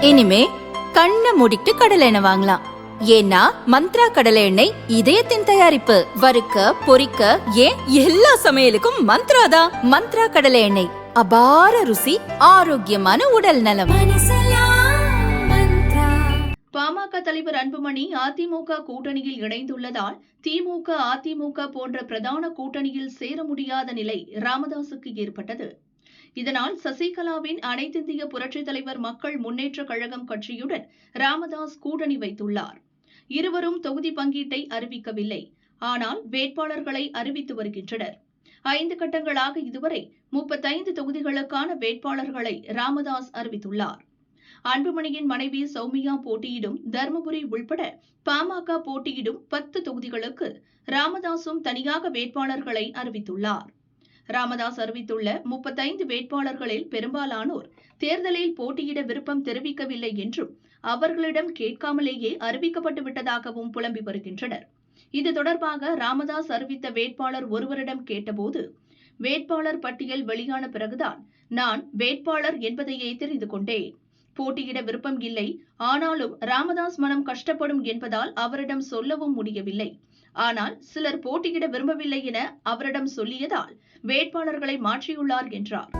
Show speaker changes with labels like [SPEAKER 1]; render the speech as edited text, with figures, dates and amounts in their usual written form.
[SPEAKER 1] இனிமே கண்ணை மூடிட்டு கடலை எண்ணெய் வாங்கலாம். ஏன்னா மந்த்ரா கடலை எண்ணெய் இதயத்தின் தயாரிப்பு. வறுக்க பொரிக்க ஏன் எல்லா சமையலுக்கும் மந்த்ரா தான். மந்த்ரா கடலை எண்ணெய், அபார ருசி, ஆரோக்கியமான உடல் நலம்.
[SPEAKER 2] பாமக தலைவர் அன்புமணி அதிமுக கூட்டணியில் இணைந்துள்ளதால் திமுக அதிமுக போன்ற பிரதான கூட்டணியில் சேர முடியாத நிலை ராமதாசுக்கு ஏற்பட்டது. இதனால் சசிகலாவின் அனைத்திந்திய புரட்சித் தலைவர் மக்கள் முன்னேற்ற கழகம் கட்சியுடன் ராமதாஸ் கூட்டணி வைத்துள்ளார். இருவரும் தொகுதி பங்கீட்டை அறிவிக்கவில்லை, ஆனால் வேட்பாளர்களை அறிவித்து வருகின்றனர். 5 கட்டங்களாக இதுவரை 35 தொகுதிகளுக்கான வேட்பாளர்களை ராமதாஸ் அறிவித்துள்ளார். அன்புமணியின் மனைவி சௌமியா போட்டியிடும் தருமபுரி உள்பட பாமக போட்டியிடும் 10 தொகுதிகளுக்கு ராமதாசும் தனியாக வேட்பாளர்களை அறிவித்துள்ளார். ராமதாஸ் அறிவித்துள்ள 35 வேட்பாளர்களில் பெரும்பாலானோர் தேர்தலில் போட்டியிட விருப்பம் தெரிவிக்கவில்லை என்றும் அவர்களிடம் கேட்காமலேயே அறிவிக்கப்பட்டு விட்டதாகவும் புலம்பி வருகின்றனர். இது தொடர்பாக ராமதாஸ் அறிவித்த வேட்பாளர் ஒருவரிடம் கேட்டபோது, வேட்பாளர் பட்டியல் வெளியான பிறகுதான் நான் வேட்பாளர் என்பதையே தெரிந்து கொண்டேன். போட்டியிட விருப்பம் இல்லை, ஆனாலும் ராமதாஸ் மனம் கஷ்டப்படும் என்பதால் அவரிடம் சொல்லவும் முடியவில்லை. ஆனால் சிலர் போட்டியிட விரும்பவில்லை என அவரிடம் சொல்லியதால் வேட்பாளர்களை மாற்றியுள்ளார் என்றார்.